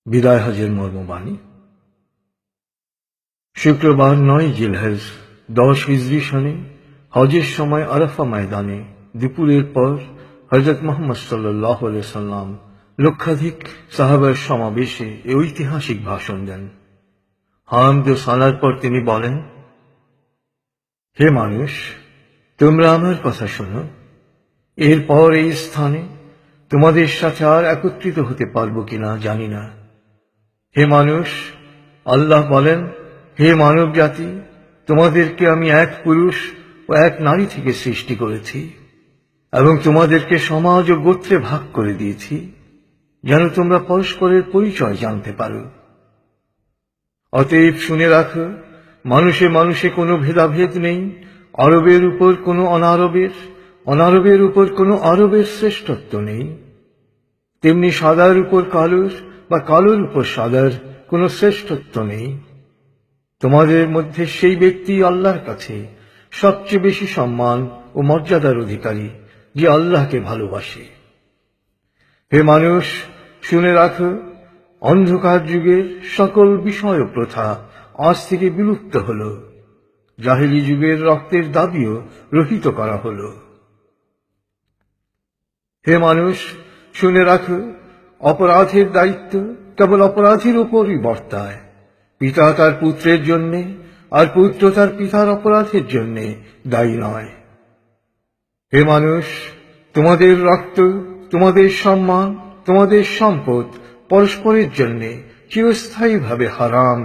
বিদায় হজের মর্মবাণী। শুক্রবার ৯ জিলহজ ১০ হিজরি সনে হজের সময় আরাফা ময়দানে দুপুরের পর হযরত মুহাম্মদ সাল্লাল্লাহু আলাইহি সাল্লাম লক্ষাধিক সাহাবার সমাবেশে এই ঐতিহাসিক ভাষণ দেন। হামদ ও সালার পর তিনি বলেন, হে মানুষ, তোমরা আমার কথা শোনো। এরপর এই স্থানে তোমাদের সাথে আর একত্রিত হতে পারবো কিনা জানি না। হে মানুষ, আল্লাহ বলেন, হে মানব জাতি, তোমাদেরকে আমি এক পুরুষ ও এক নারী থেকে সৃষ্টি করেছি এবং তোমাদেরকে সমাজ ও গোত্রে ভাগ করে দিয়েছি যেন তোমরা পরস্পরের পরিচয় জানতে পারো। অতএব শুনে রাখো, মানুষে মানুষে কোনো ভেদাভেদ নেই। আরবের উপর কোনো অনারবের, অনারবের উপর কোনো আরবের শ্রেষ্ঠত্ব নেই। তেমনি সাদার উপর কালোর বা কালোর উপর সাদার কোনো শ্রেষ্ঠত্ব নেই। তোমাদের মধ্যে সেই ব্যক্তি আল্লাহর কাছে সবচেয়ে বেশি সম্মান ও মর্যাদার অধিকারী যে আল্লাহকে ভালোবাসে। হে মানুষ, শুনে রাখো, অন্ধকার যুগের সকল বিষয় ও প্রথা আজ থেকে বিলুপ্ত হল। জাহেলি যুগের রক্তের দাবিও রহিত করা হল। হে মানুষ, শুনে রাখো, অপরাধের দায়িত্ব কেবল অপরাধীর উপরই বর্তায়। পিতা তার পুত্রের জন্যে আর পুত্র তার পিতার অপরাধের জন্যে দায়ী নয়। হে মানুষ, তোমাদের রক্ত, তোমাদের সম্মান, তোমাদের সম্পদ পরস্পরের জন্যে চিরস্থায়ীভাবে হারাম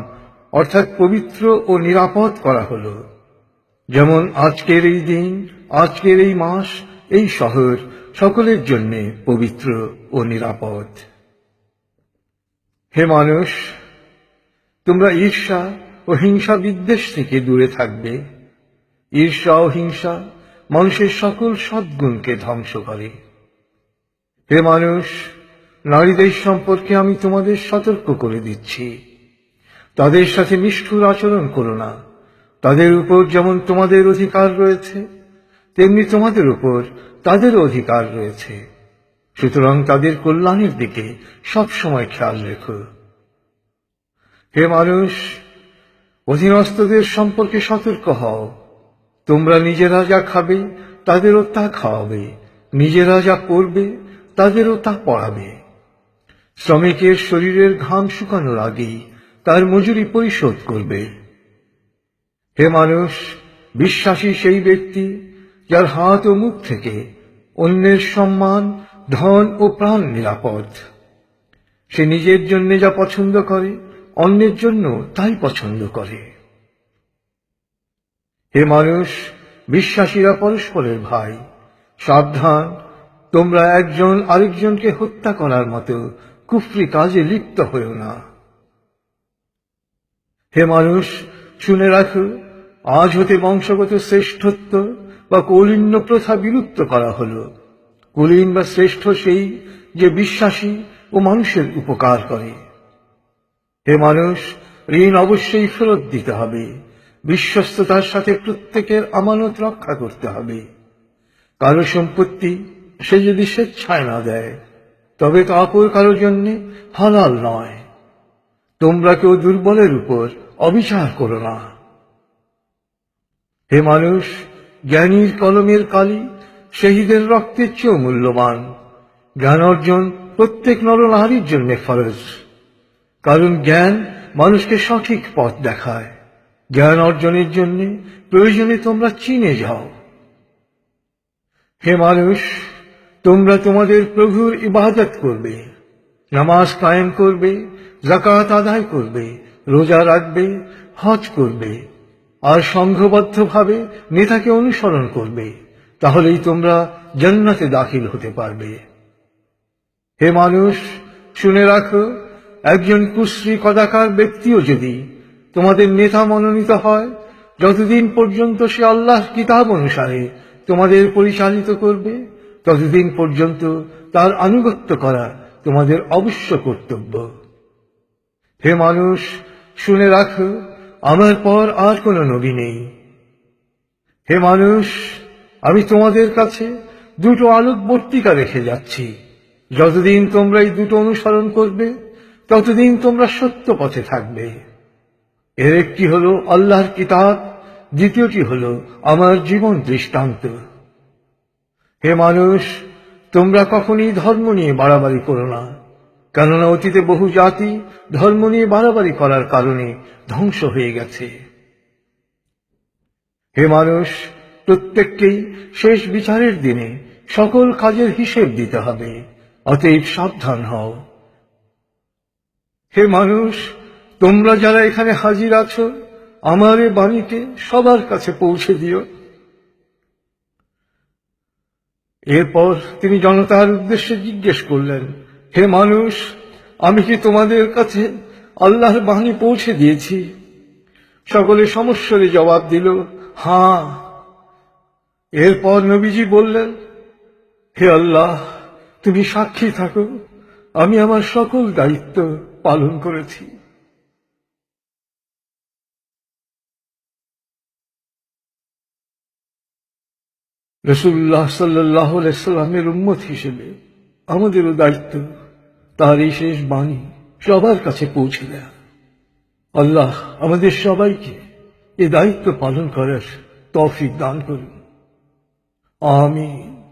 অর্থাৎ পবিত্র ও নিরাপদ করা হল। যেমন আজকের এই দিন, আজকের এই মাস, এই শহর সকলের জন্যে পবিত্র ও নিরাপদ। হে মানুষ, তোমরা ঈর্ষা ও হিংসা বিদ্বেষ থেকে দূরে থাকবে। ঈর্ষা ও হিংসা মানুষের সকল সদ্গুণকে ধ্বংস করে। হে মানুষ, নারীদের সম্পর্কে আমি তোমাদের সতর্ক করে দিচ্ছি, তাদের সাথে নিষ্ঠুর আচরণ করো না। তাদের উপর যেমন তোমাদের অধিকার রয়েছে, তেমনি তোমাদের উপর তাদেরও অধিকার রয়েছে। সুতরাং তাদের কল্যাণের দিকে সবসময় খেয়াল রেখো। হে মানুষ, অধীনস্থদের সম্পর্কে সতর্ক হও। তোমরা নিজেরা যা খাবে তাদেরও তা খাওয়াবে, নিজেরা যা পরবে তাদেরও তা পরাবে। শ্রমিকের শরীরের ঘাম শুকানোর আগেই তার মজুরি পরিশোধ করবে। হে মানুষ, বিশ্বাসী সেই ব্যক্তি যার হাত ও মুখ থেকে অন্যের সম্মান, ধন ও প্রাণ নিরাপদ। সে নিজের জন্য যা পছন্দ করে অন্যের জন্য তাই পছন্দ করে। হে মানুষ, বিশ্বাসীরা পরস্পরের ভাই। সাবধান, তোমরা একজন আরেকজনকে হত্যা করার মতো কুফরি কাজে লিপ্ত হও না। হে মানুষ, শুনে রাখো, আজ হতে বংশগত শ্রেষ্ঠত্ব বা কৌলিন্য প্রথা বিলুপ্ত করা হল। কুলীন বা শ্রেষ্ঠ সেই যে বিশ্বাসী ও মানুষের উপকার করে। হে মানুষ, ঋণ অবশ্যই ফেরত দিতে হবে। বিশ্বস্ততার সাথে প্রত্যেকের আমানত রক্ষা করতে হবে। কারো সম্পত্তি সে যদি স্বেচ্ছায় না দেয় তবে তা অপর কারো জন্য হালাল নয়। তোমরা কেউ দুর্বলের উপর অবিচার করো না। হে মানুষ, জ্ঞানীর কলমের কালি শহীদের রক্তের চেয়েও মূল্যবান। জ্ঞান অর্জন প্রত্যেক নরনারীর জন্য ফরজ, কারণ জ্ঞান মানুষকে সঠিক পথ দেখায়। জ্ঞান অর্জনের জন্য প্রয়োজনে তোমরা চীনে যাও। হে মানুষ, তোমরা তোমাদের প্রভুর ইবাদত করবে, নামাজ কায়েম করবে, যাকাত আদায় করবে, রোজা রাখবে, হজ করবে আর সংঘবদ্ধভাবে নেতাকে অনুসরণ করবে। তাহলেই তোমরা জান্নাতে দাখিল হতে পারবে। হে মানুষ, শুনে রাখো, একজন কুশ্রী কদাকার ব্যক্তিও যদি তোমাদের নেতা মনোনীত হয়, যতদিন পর্যন্ত সে আল্লাহর কিতাব অনুসারে তোমাদের পরিচালিত করবে, ততদিন পর্যন্ত তার আনুগত্য করা তোমাদের অবশ্য কর্তব্য। হে মানুষ, শুনে রাখো, আমার পর আর কোনো নবী নেই। হে মানুষ, আমি তোমাদের কাছে দুটো আলোকবর্তিকা রেখে যাচ্ছি। যতদিন তোমরা এই দুটো অনুসরণ করবে, ততদিন তোমরা সত্য পথে থাকবে। এর একটি হলো আল্লাহর কিতাব, দ্বিতীয়টি হলো আমার জীবন দৃষ্টান্ত। হে মানুষ, তোমরা কখনই ধর্ম নিয়ে বাড়াবাড়ি করো না, কেননা অতীতে বহু জাতি ধর্ম নিয়ে বাড়াবাড়ি করার কারণে ধ্বংস হয়ে গেছে। হে মানুষ, প্রত্যেককেই শেষ বিচারের দিনে সকল কাজের হিসেব দিতে হবে, অতএব সাবধান হও। হে মানুষ, তোমরা যারা এখানে হাজির আছো, আমার এ বাণীকে সবার কাছে পৌঁছে দিও। এরপর তিনি জনতার উদ্দেশ্যে জিজ্ঞেস করলেন, হে মানুষ, আমি কি তোমাদের কাছে আল্লাহর বাণী পৌঁছে দিয়েছি? সকলে সমস্বরে জবাব দিল, হ্যাঁ। এরপর নবীজি বললেন, হে আল্লাহ, তুমি সাক্ষী থাকো, আমি আমার সকল দায়িত্ব পালন করেছি। রাসূলুল্লাহ সাল্লাল্লাহু আলাইহি সাল্লামের উম্মত হিসেবে আমাদেরও দায়িত্ব তার এই শেষ বাণী সবার কাছে পৌঁছে দেয়া। আল্লাহ আমাদের সবাইকে এ দায়িত্ব পালন করার তৌফিক দান করুন। আমিন।